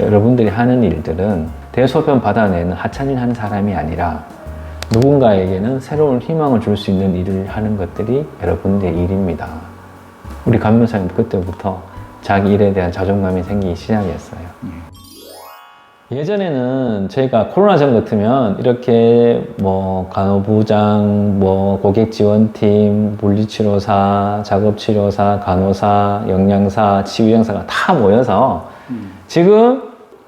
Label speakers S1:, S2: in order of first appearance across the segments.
S1: 여러분들이 하는 일들은 대소변 받아내는 하찮은 하는 사람이 아니라 누군가에게는 새로운 희망을 줄 수 있는 일을 하는 것들이 여러분들의 일입니다. 우리 간변사님 그때부터 자기 일에 대한 자존감이 생기기 시작했어요. 예전에는 저희가 코로나 전 같으면 이렇게 뭐 간호부장, 뭐 고객지원팀, 물리치료사, 작업치료사, 간호사, 영양사, 치유영사가 다 모여서 지금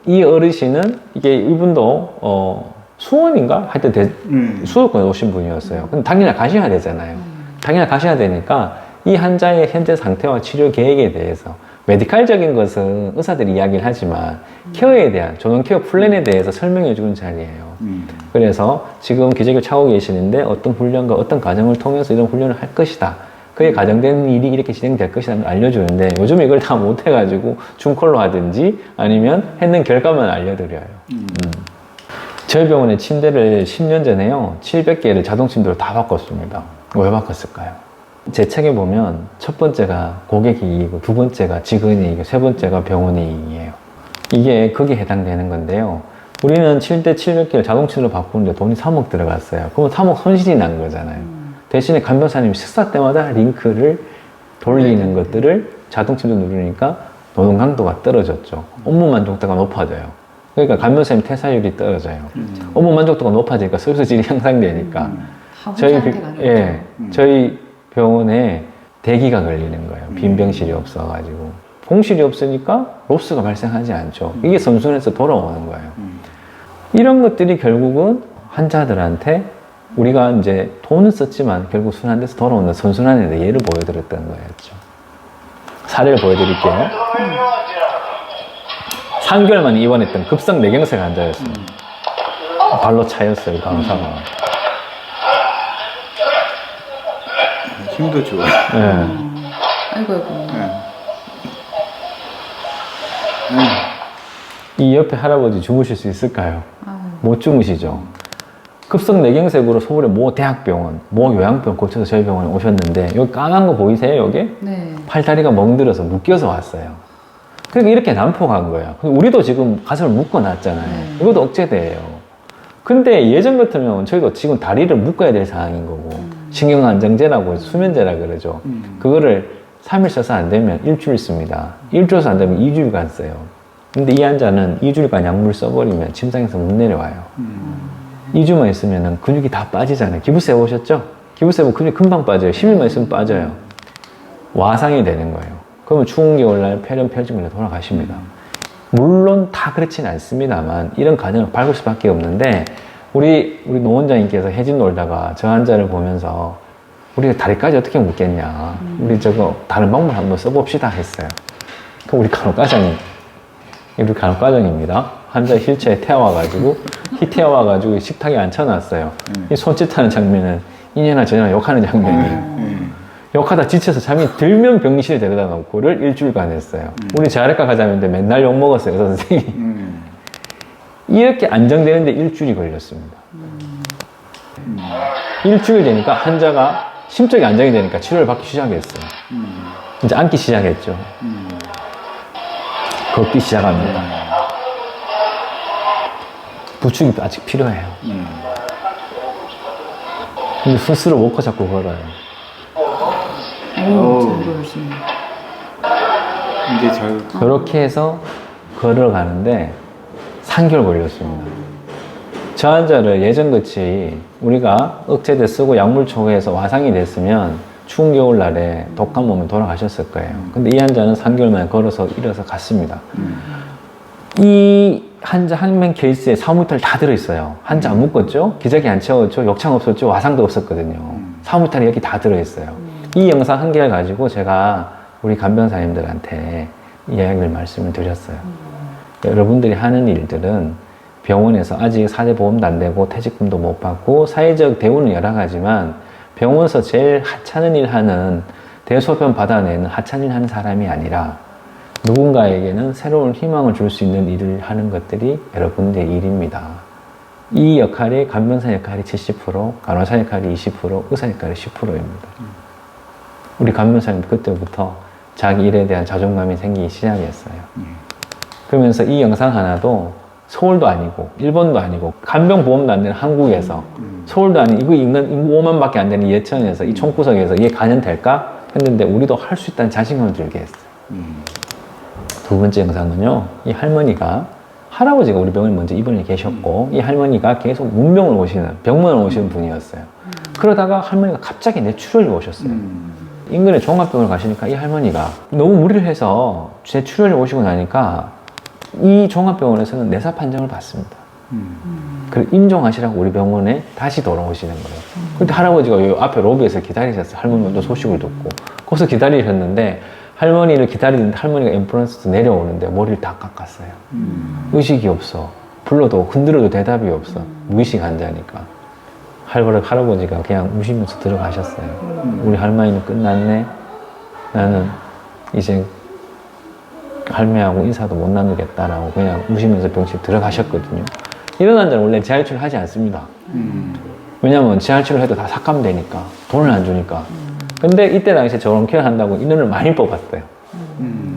S1: 이 어르신은 이게 이분도 수원인가? 하여튼 수도권에 오신 분이었어요. 근데 당연히 가셔야 되잖아요. 당연히 가셔야 되니까 이 환자의 현재 상태와 치료 계획에 대해서 메디칼적인 것은 의사들이 이야기를 하지만 케어에 대한 조정 케어 플랜에 대해서 설명해 주는 자리예요. 그래서 지금 기저귀를 차고 계시는데 어떤 훈련과 어떤 과정을 통해서 이런 훈련을 할 것이다. 그에 가정된 일이 이렇게 진행될 것이라는 걸 알려주는데 요즘 이걸 다 못해가지고 중콜로 하든지 아니면 했는 결과만 알려드려요. 저희 병원의 침대를 10년 전에요 700개를 자동 침대로 다 바꿨습니다. 왜 바꿨을까요? 제 책에 보면 첫 번째가 고객이 이익이고 두 번째가 직원이 이익이고 세 번째가 병원의 이익이에요. 이게 거기에 해당되는 건데요. 우리는 7대 700개를 자동침대로 바꾸는데 돈이 3억 들어갔어요. 그럼 3억 손실이 난 거잖아요. 대신에 간변사님이 식사 때마다 링크를 돌리는 것들을 자동침대 누르니까 노동 강도가 떨어졌죠. 업무 만족도가 높아져요. 그러니까 간변사님 퇴사율이 떨어져요. 업무 만족도가 높아지니까 서비스 질이 향상되니까 저희 병원에 대기가 걸리는 거예요. 빈 병실이 없어가지고. 공실이 없으니까 로스가 발생하지 않죠. 이게 선순환에서 돌아오는 거예요. 이런 것들이 결국은 환자들한테 우리가 이제 돈은 썼지만 결국 순환돼서 돌아오는 선순환에 대해 예를 보여드렸던 거였죠. 사례를 보여드릴게요. 3개월 만에 입원했던 급성 뇌경색 환자였어요. 발로 차였어요, 간호사가.
S2: 힘도 좋아.
S1: 네.
S3: 아이고.
S1: 이 옆에 할아버지 주무실 수 있을까요? 못 주무시죠. 급성 뇌경색으로 서울의 모 대학병원, 모 요양병원 거쳐서 저희 병원에 오셨는데 여기 까만 거 보이세요? 여기?
S3: 네.
S1: 팔다리가 멍들어서 묶여서 왔어요. 그러니까 이렇게 난폭한 거예요. 우리도 지금 가슴을 묶어놨잖아요. 이것도 억제돼요. 근데 예전 같으면 저희도 지금 다리를 묶어야 될 상황인 거고 신경안정제라고 수면제라 그러죠. 그거를 3일 써서 안 되면 일주일 씁니다. 일주일 써서 안 되면 2주일간 써요. 근데 이 환자는 2주일간 약물 써버리면 침상에서 못 내려와요. 2주만 있으면 근육이 다 빠지잖아요. 기부세 보셨죠? 기부세 보면 근육이 금방 빠져요. 10일만 있으면 빠져요. 와상이 되는 거예요. 그러면 추운 겨울날 폐렴, 폐증으로 돌아가십니다. 물론 다 그렇진 않습니다만 이런 과정을 밟을 수밖에 없는데 우리 노 원장님께서 해진 놀다가 저 환자를 보면서 우리가 다리까지 어떻게 묶겠냐. 우리 저거 다른 방법을 한번 써봅시다 했어요. 그럼 우리 간호과정입니다. 환자 휠체어에 태워와가지고 태워와가지고 식탁에 앉혀놨어요. 이 손짓하는 장면은 이년아 저년아 욕하는 장면이에요. 욕하다 지쳐서 잠이 들면 병실에 데려다 놓고를 일주일간 했어요. 우리 재활외과 가자는데 맨날 욕 먹었어요, 의사 선생님이. 이렇게 안정되는데 일주일이 걸렸습니다. 일주일 되니까 환자가 심적이 안정이 되니까 치료를 받기 시작했어요. 이제 앉기 시작했죠. 걷기 시작합니다. 부축이 아직 필요해요. 근데 스스로 못 잡고 걸어요.
S2: 이제 잘.
S1: 그렇게 해서 걸어가는데 3개월 걸렸습니다. 저 환자를 예전같이 우리가 억제제 쓰고 약물 초과해서 와상이 됐으면 추운 겨울날에 독감 오면 돌아가셨을 거예요. 근데 이 환자는 3개월 만에 걸어서 일어서 갔습니다. 이 환자 한 명 케이스에 사무탈 다 들어있어요. 환자 안 묶었죠? 기저귀 안 채웠죠? 욕창 없었죠? 와상도 없었거든요. 사무탈이 여기 다 들어있어요. 이 영상 한 개를 가지고 제가 우리 간변사님들한테 이야기를 말씀을 드렸어요. 여러분들이 하는 일들은 병원에서 아직 4대 보험도 안 되고 퇴직금도 못 받고 사회적 대우는 여러 가지만 병원에서 제일 하찮은 일 하는 대소변 받아내는 하찮은 일 하는 사람이 아니라 누군가에게는 새로운 희망을 줄 수 있는 일을 하는 것들이 여러분들의 일입니다. 이 역할이 간변사 역할이 70%, 간호사 역할이 20%, 의사 역할이 10%입니다. 우리 간변사님 그때부터 자기 일에 대한 자존감이 생기기 시작했어요. 그러면서 이 영상 하나도 서울도 아니고 일본도 아니고 간병보험도 안 되는 한국에서 서울도 아닌 이거 인근 5만밖에 안 되는 예천에서 이 총구석에서 이게 가능될까 했는데 우리도 할 수 있다는 자신감을 들게 했어요. 두 번째 영상은요, 이 할머니가 할아버지가 우리 병원에 먼저 입원해 계셨고 이 할머니가 계속 문병을 오시는 병원을 오시는 분이었어요. 그러다가 할머니가 갑자기 뇌출혈이 오셨어요. 인근에 종합병원을 가시니까 이 할머니가 너무 무리를 해서 뇌출혈이 오시고 나니까 이 종합병원에서는 내사 판정을 받습니다. 그걸 인정하시라고 우리 병원에 다시 돌아오시는 거예요. 근데 할아버지가 요 앞에 로비에서 기다리셨어요. 할머니 먼저 소식을 듣고. 거기서 기다리셨는데 할머니를 기다리는데 할머니가 앰뷸런스에서 내려오는데 머리를 다 깎았어요. 의식이 없어. 불러도 흔들어도 대답이 없어. 무의식 환자니까. 할아버지가 그냥 우시면서 들어가셨어요. 우리 할머니는 끝났네. 나는 이제 할매하고 인사도 못 나누겠다라고 그냥 우시면서 병실 들어가셨거든요. 이런 환자는 원래 재활치료 하지 않습니다. 왜냐면 재활치료 해도 다 삭감되니까 돈을 안 주니까. 근데 이때 당시에 저런 케어 한다고 인원을 많이 뽑았어요.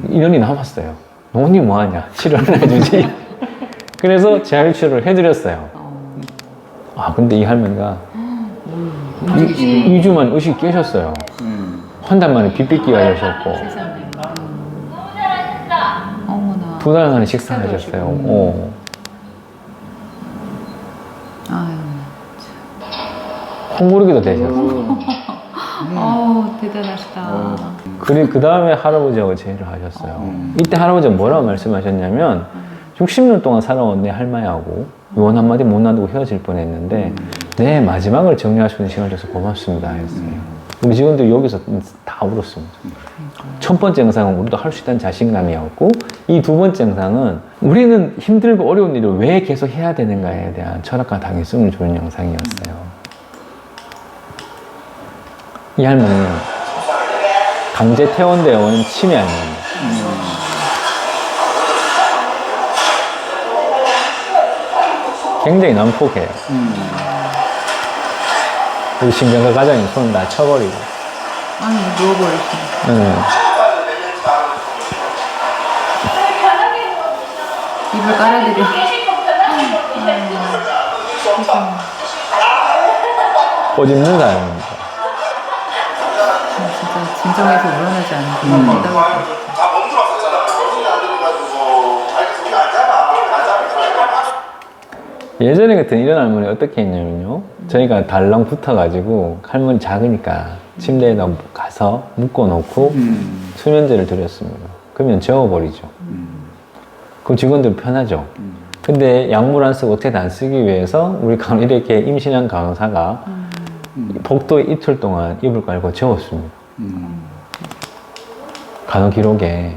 S1: 인원이 남았어요. 돈이 뭐하냐, 치료를 해주지. 그래서 재활치료를 해드렸어요. 아 근데 이 할머니가 2주만 의식이 깨셨어요. 한 달 만에 빗빗기가 되셨고
S2: 어머나.
S1: 2달 만에 식사하셨어요.
S2: 아유.
S1: 콩고르기도 되셨어요.
S2: 대단하시다.
S1: 그리고 그 다음에 할아버지하고 제의를 하셨어요. 이때 할아버지가 뭐라고 말씀하셨냐면 60년 동안 살아온 내 할머니하고 원 한마디 못 나누고 헤어질 뻔했는데 내 마지막을 정리할 수 있는 시간을 줘서 고맙습니다 했어요. 우리 직원들 여기서 다 울었습니다. 첫 번째 영상은 우리도 할 수 있다는 자신감이었고 이 두 번째 영상은 우리는 힘들고 어려운 일을 왜 계속 해야 되는가에 대한 철학과 당위성을 주는 영상이었어요. 이 할머니는 강제 퇴원되어 온 치매 할머니입니다. 굉장히 난폭해요. 우리 신경과 가장이 손을 다 쳐버리고.
S2: 아니, 누워버리시네.
S1: 네.
S2: 입을 깔아드려.
S1: 꼬집는 사람입니다.
S2: 진짜 진정해서 우러나지 않는 게
S3: 다 멈춰왔었잖아. 정신이 안 들어가지고. 알겠어. 안 잡아.
S1: 예전에 같은 이런 할머니 어떻게 했냐면요. 저희가 달랑 붙어가지고 할머니 작으니까 침대에다 가서 묶어놓고 수면제를 드렸습니다. 그러면 재워버리죠. 그럼 직원들 편하죠. 근데 약물 안 쓰고 어떻게든 안 쓰기 위해서 우리 이렇게 임신한 간호사가 복도에 이틀 동안 이불 깔고 재웠습니다. 간호 기록에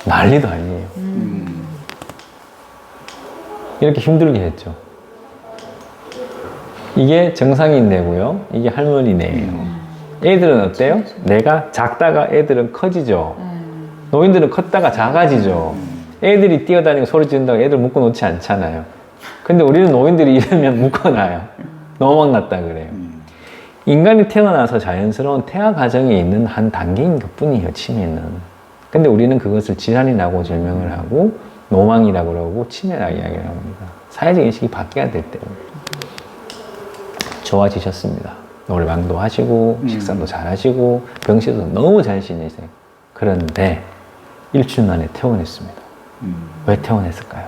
S1: 난리도 아니에요. 이렇게 힘들게 했죠. 이게 정상인 뇌고요. 이게 할머니 뇌예요. 애들은 어때요? 내가 작다가 애들은 커지죠. 노인들은 컸다가 작아지죠. 애들이 뛰어다니고 소리 지른다고 애들 묶어놓지 않잖아요. 근데 우리는 노인들이 이러면 묶어놔요. 너무 났다 그래요. 인간이 태어나서 자연스러운 태아 과정에 있는 한 단계인 것 뿐이에요, 치매는. 근데 우리는 그것을 질환이라고 질명을 하고 노망이라고 그러고 치매라고 이야기를 합니다. 사회적 인식이 바뀌어야 될 때입니다. 좋아지셨습니다. 노래방도 하시고 식사도 잘 하시고 병실도 너무 잘 지내세요. 그런데 일주일 만에 퇴원했습니다. 왜 퇴원했을까요?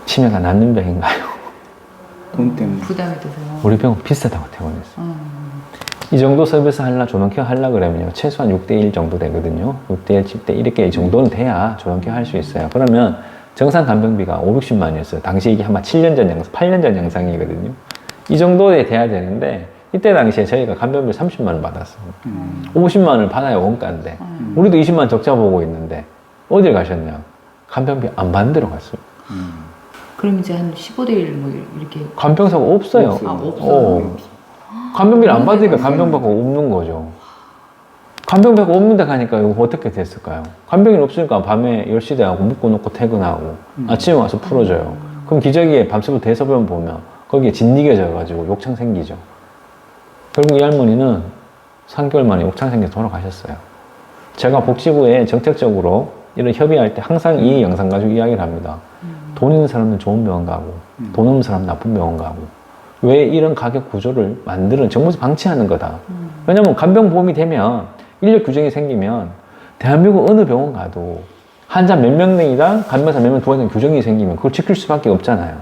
S1: 치매가 낫는 병인가요?
S4: 돈 때문에.
S2: 부담이 되세요.
S1: 우리 병은 비싸다고 퇴원했어요. 이 정도 서비스 하려 조명케어 하려 그러면요 최소한 6대1 정도 되거든요. 6대1, 7대1 이렇게 이 정도는 돼야 조명케어 할 수 있어요. 그러면 정상 간병비가 5, 60만이었어요. 당시 이게 아마 7년 전 영상, 8년 전 영상이거든요. 이 정도에 돼야 되는데 이때 당시에 저희가 간병비 30만 원 받았습니다. 50만 원을 받아야 원가인데 우리도 20만 원 적자 보고 있는데 어딜 가셨냐? 간병비 안 받는 데로 갔어요.
S2: 그럼 이제 한 15대 1 뭐 이렇게.
S1: 간병사가 없어요.
S4: 없어요.
S2: 없어요.
S1: 간병비를 안 받으니까 간병사가 없는 거죠. 간병비가 없는 데 가니까 이거 어떻게 됐을까요? 간병이 없으니까 밤에 10시 돼가고 묶어놓고 퇴근하고 아침에 와서 풀어줘요. 그럼 기저귀에 밤새부터 대소변 보면 거기에 짓이겨져가지고 욕창 생기죠. 결국 이 할머니는 3개월 만에 욕창 생겨서 돌아가셨어요. 제가 복지부에 정책적으로 이런 협의할 때 항상 이 영상 가지고 이야기를 합니다. 돈 있는 사람은 좋은 병원 가고 돈 없는 사람은 나쁜 병원 가고 왜 이런 가격 구조를 만드는 정부에서 방치하는 거다. 왜냐면 간병보험이 되면 인력 규정이 생기면 대한민국 어느 병원 가도 환자 몇 명이랑 간병사 몇 명 도와주는 규정이 생기면 그걸 지킬 수밖에 없잖아요.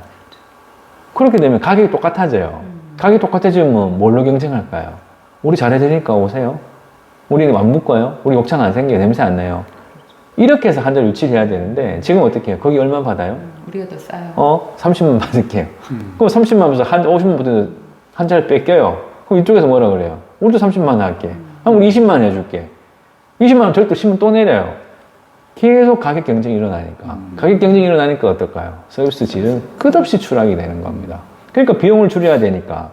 S1: 그렇게 되면 가격이 똑같아져요. 가격이 똑같아지면 뭘로 경쟁할까요? 우리 잘해드리니까 오세요. 우리는 안 묶어요. 우리 욕창 안 생겨요. 냄새 안 나요. 이렇게 해서 환자를 유치를 해야 되는데 지금 어떻게 해요? 거기 얼마 받아요?
S2: 우리가 더 싸요.
S1: 30만 받을게요. 그럼 30만 받아서 50만 받아서 한자를 뺏겨요. 그럼 이쪽에서 뭐라 그래요? 우리도 30만 원 할게. 우리 20만 원 해줄게. 20만 원 절도 신문 또 내려요. 계속 가격 경쟁이 일어나니까. 가격 경쟁이 일어나니까 어떨까요? 서비스 질은 끝없이 추락이 되는 겁니다. 그러니까 비용을 줄여야 되니까.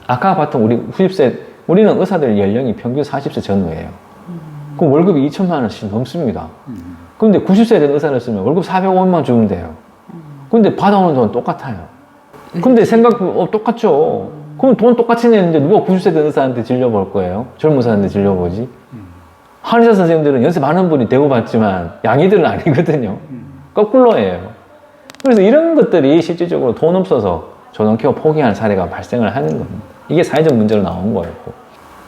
S1: 아까 봤던 우리 90세, 우리는 의사들 연령이 평균 40세 전후예요. 그럼 월급이 2천만 원씩 넘습니다. 그런데 90세 된 의사를 쓰면 월급 450만 원 주면 돼요. 근데 받아오는 돈은 똑같아요. 근데 똑같죠. 그럼 돈 똑같이 내는데 누가 90세 된 의사한테 진료볼 거예요? 젊은 의사한테 진료보지? 한의사 선생님들은 연세 많은 분이 대우받지만 양이들은 아니거든요. 거꾸로예요. 그래서 이런 것들이 실질적으로 돈 없어서 조정케어 포기하는 사례가 발생을 하는 겁니다. 이게 사회적 문제로 나온 거였고.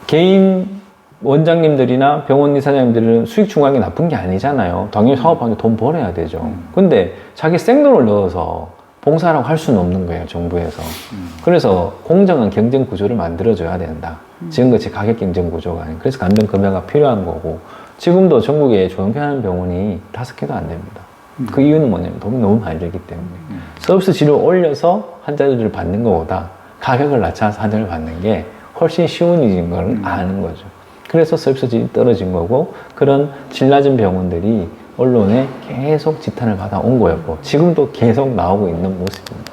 S1: 개인 원장님들이나 병원 이사장님들은 수익 추구하는 게 나쁜 게 아니잖아요. 당연히 사업하는데 돈 벌어야 되죠. 근데 자기 생돈을 넣어서 봉사라고 할 수는 없는 거예요, 정부에서. 그래서 공정한 경쟁 구조를 만들어줘야 된다. 지금같이 가격 경쟁 구조가 아니고. 그래서 간병 급여가 필요한 거고. 지금도 전국에 조정케어하는 병원이 5개도 안 됩니다. 그 이유는 뭐냐면 돈이 너무 많이 들기 때문에. 서비스 질을 올려서 환자들을 받는 것보다 가격을 낮춰서 환자를 받는 게 훨씬 쉬운 일인 걸 아는 거죠. 그래서 서비스 질이 떨어진 거고, 그런 질 낮은 병원들이 언론에 계속 지탄을 받아온 거였고, 지금도 계속 나오고 있는 모습입니다.